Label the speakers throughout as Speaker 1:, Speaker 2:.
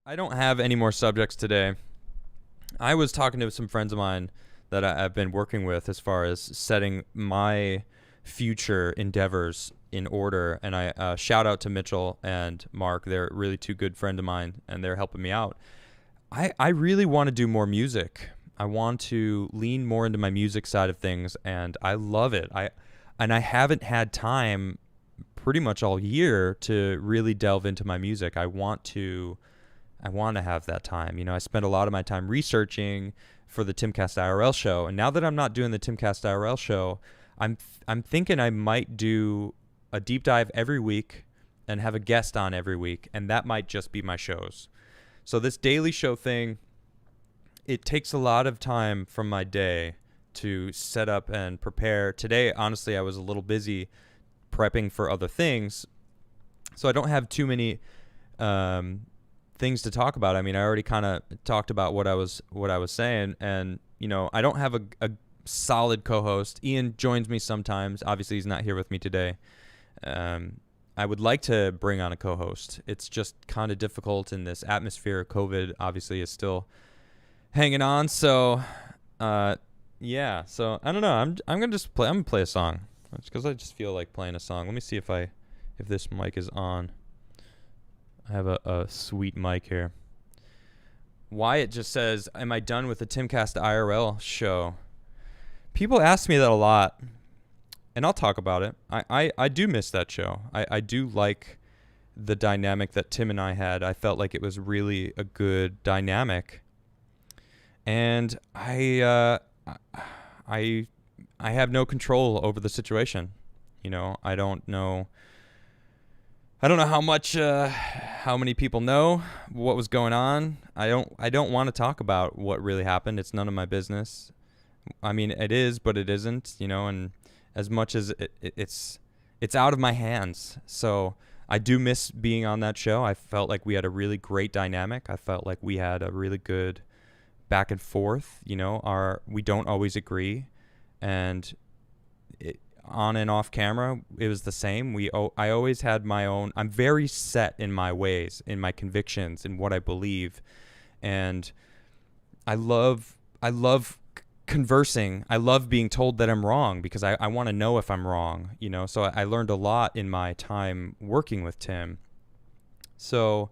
Speaker 1: I don't have any more subjects today. I was talking to some friends of mine that I've been working with as far as setting my future endeavors in order. And I shout out to Mitchell and Mark. They're really two good friends of mine, and they're helping me out. I really want to do more music. I want to lean more into my music side of things, and I love it. I haven't had time pretty much all year to really delve into my music. I want to have that time. I spent a lot of my time researching for the Timcast IRL show, and now that I'm not doing the Timcast IRL show, I'm thinking I might do a deep dive every week and have a guest on every week, and that might just be my shows. So this daily show thing, it takes a lot of time from my day to set up and prepare. Today, honestly, I was a little busy prepping for other things, so I don't have too many things to talk about. I mean, I already kind of talked about what I was saying, and I don't have a solid co-host. Ian joins me sometimes. Obviously, he's not here with me today. I would like to bring on a co-host. It's just kind of difficult in this atmosphere. COVID obviously is still hanging on. So, yeah. So I don't know. I'm gonna play a song because I just feel like playing a song. Let me see if this mic is on. I have a sweet mic here. Wyatt just says, "Am I done with the Timcast IRL show?" People ask me that a lot, and I'll talk about it. I do miss that show. I do like the dynamic that Tim and I had. I felt like it was really a good dynamic, and I have no control over the situation. I don't know how many people know what was going on. I don't want to talk about what really happened. It's none of my business. I mean, it is, but it isn't, and as much as it's out of my hands. So I do miss being on that show. I felt like we had a really great dynamic. I felt like we had a really good back and forth. We don't always agree, and on and off camera, it was the same. I always had my own. I'm very set in my ways, in my convictions, in what I believe, and I love conversing. I love being told that I'm wrong because I want to know if I'm wrong. So I learned a lot in my time working with Tim. So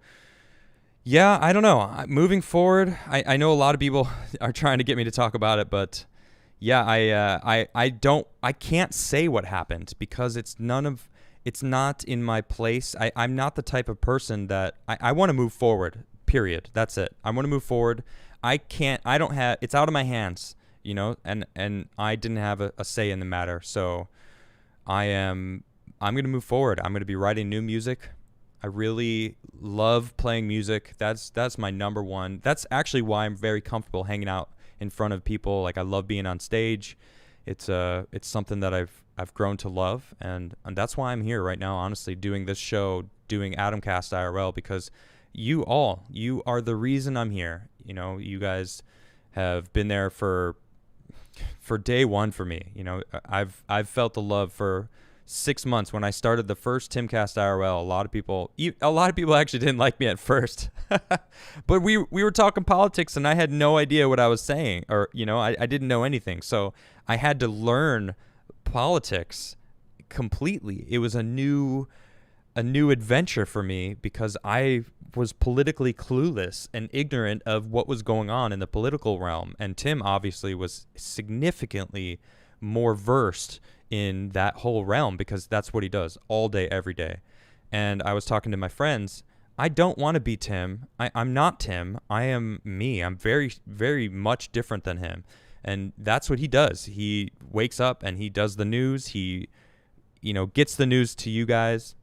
Speaker 1: yeah, I don't know. Moving forward, I know a lot of people are trying to get me to talk about it, but yeah, I can't say what happened because it's not in my place. I'm not the type of person that I want to move forward, period. That's it. I want to move forward. It's out of my hands, and I didn't have a say in the matter. So I'm going to move forward. I'm going to be writing new music. I really love playing music. That's my number one. That's actually why I'm very comfortable hanging out in front of people. Like, I love being on stage. It's something that I've grown to love, and that's why I'm here right now, honestly, doing this show, doing AdamCast IRL, because you are the reason I'm here. You guys have been there for day one for me. I've felt the love for 6 months. When I started the first Timcast IRL, a lot of people actually didn't like me at first. But we were talking politics, and I had no idea what I was saying, or I didn't know anything. So I had to learn politics completely. It was a new adventure for me because I was politically clueless and ignorant of what was going on in the political realm, and Tim obviously was significantly more versed in that whole realm because that's what he does all day, every day. And I was talking to my friends. I don't want to be Tim. I'm not Tim. I am me. I'm very, very much different than him. And that's what he does. He wakes up and he does the news. He, gets the news to you guys.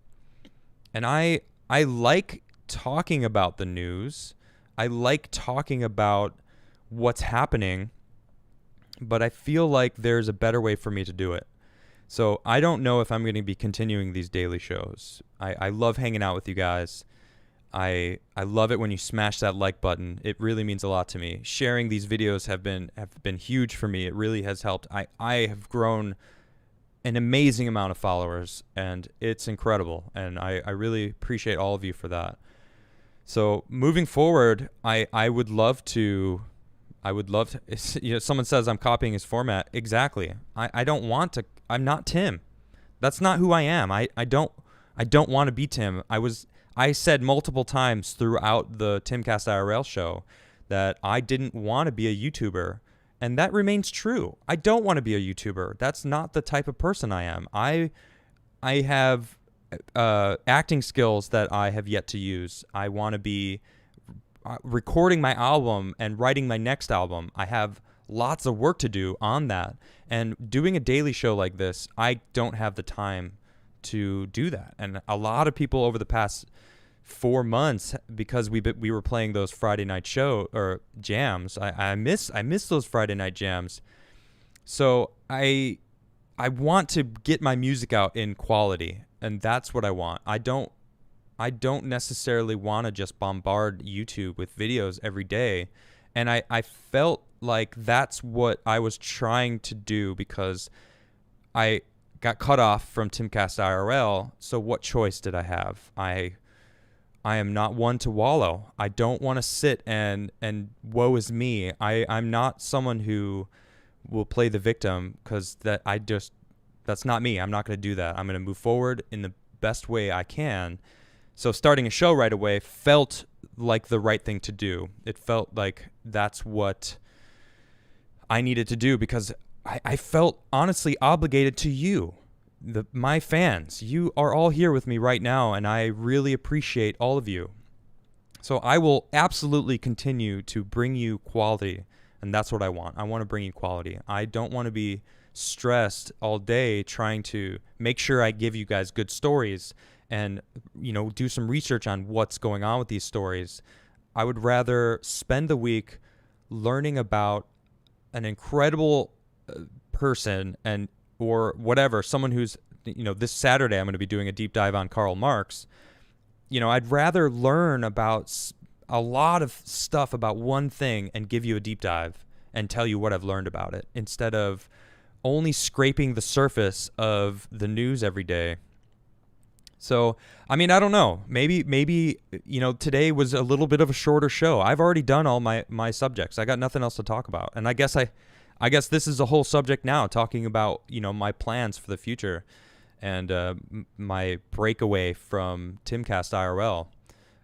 Speaker 1: And I like talking about the news. I like talking about what's happening, but I feel like there's a better way for me to do it. So I don't know if I'm going to be continuing these daily shows. I love hanging out with you guys. I love it when you smash that like button. It really means a lot to me. Sharing these videos have been huge for me. It really has helped. I have grown an amazing amount of followers, and it's incredible. And I really appreciate all of you for that. So moving forward, I would love to, someone says I'm copying his format. Exactly. I don't want to, I'm not Tim. That's not who I am. I don't want to be Tim. I said multiple times throughout the Timcast IRL show that I didn't want to be a YouTuber, and that remains true. I don't want to be a YouTuber. That's not the type of person I am. I have acting skills that I have yet to use. I want to be recording my album and writing my next album. I have lots of work to do on that. And doing a daily show like this, I don't have the time to do that. And a lot of people over the past 4 months, because we were playing those Friday night show or jams, I miss those Friday night jams. So I want to get my music out in quality, and that's what I want. I don't necessarily want to just bombard YouTube with videos every day. And I felt like that's what I was trying to do because I got cut off from Timcast IRL. So what choice did I have? I am not one to wallow. I don't want to sit and woe is me. I'm not someone who will play the victim, because that's not me. I'm not going to do that. I'm going to move forward in the best way I can. So starting a show right away felt like the right thing to do. It felt like that's what I needed to do, because I felt honestly obligated to you, my fans. You are all here with me right now, and I really appreciate all of you. So I will absolutely continue to bring you quality, and that's what I want. I want to bring you quality. I don't want to be stressed all day trying to make sure I give you guys good stories and, do some research on what's going on with these stories. I would rather spend the week learning about an incredible person or whatever, someone who's, this Saturday I'm going to be doing a deep dive on Karl Marx. I'd rather learn about a lot of stuff about one thing and give you a deep dive and tell you what I've learned about it, instead of only scraping the surface of the news every day. So, I don't know. Maybe today was a little bit of a shorter show. I've already done all my subjects. I got nothing else to talk about. And I guess this is a whole subject now, talking about, my plans for the future and my breakaway from Timcast IRL.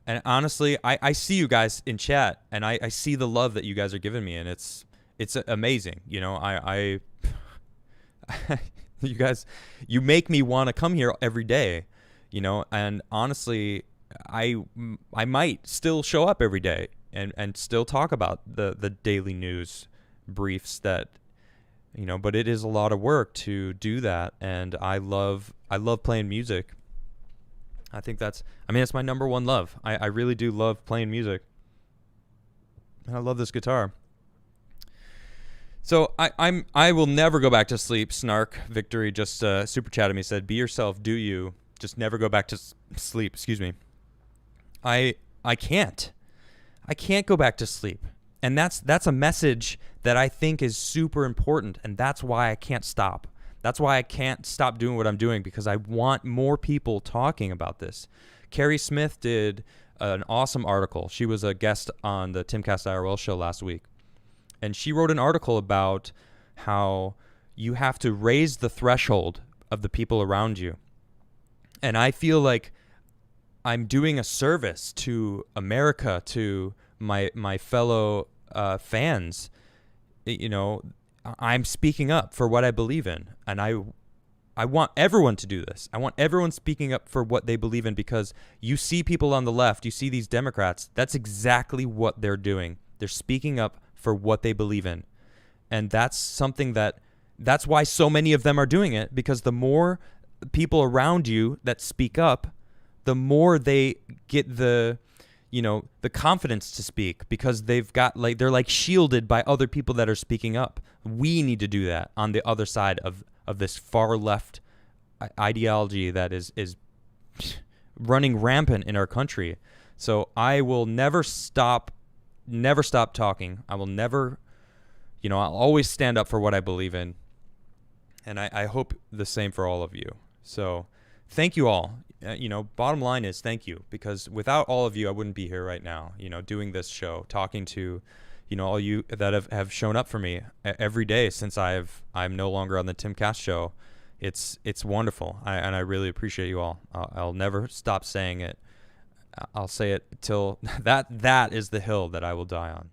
Speaker 1: And honestly, I see you guys in chat, and I see the love that you guys are giving me, and it's amazing. You guys, you make me want to come here every day. And honestly, I might still show up every day and still talk about the daily news briefs that, but it is a lot of work to do that. And I love playing music. I think that's my number one love. I really do love playing music. And I love this guitar. So I will never go back to sleep. Snark Victory just super chatted me, said, "Be yourself, do you? Just never go back to sleep." Excuse me. I can't go back to sleep. And that's a message that I think is super important, and that's why I can't stop. That's why I can't stop doing what I'm doing, because I want more people talking about this. Carrie Smith did an awesome article. She was a guest on the Timcast IRL show last week. And she wrote an article about how you have to raise the threshold of the people around you. And I feel like I'm doing a service to America, to my fellow fans. I'm speaking up for what I believe in. And I want everyone to do this. I want everyone speaking up for what they believe in, because you see people on the left, you see these Democrats, that's exactly what they're doing. They're speaking up for what they believe in. And that's something that's why so many of them are doing it, because the more people around you that speak up, the more they get the confidence to speak, because they've got they're shielded by other people that are speaking up. We need to do that on the other side of this far left ideology that is running rampant in our country. So I will never stop talking. I will never, I'll always stand up for what I believe in. And I hope the same for all of you. So thank you all. bottom line is thank you, because without all of you, I wouldn't be here right now, doing this show, talking to, all you that have shown up for me every day since I'm no longer on the Tim Cass show. It's wonderful. And I really appreciate you all. I'll never stop saying it. I'll say it till that is the hill that I will die on.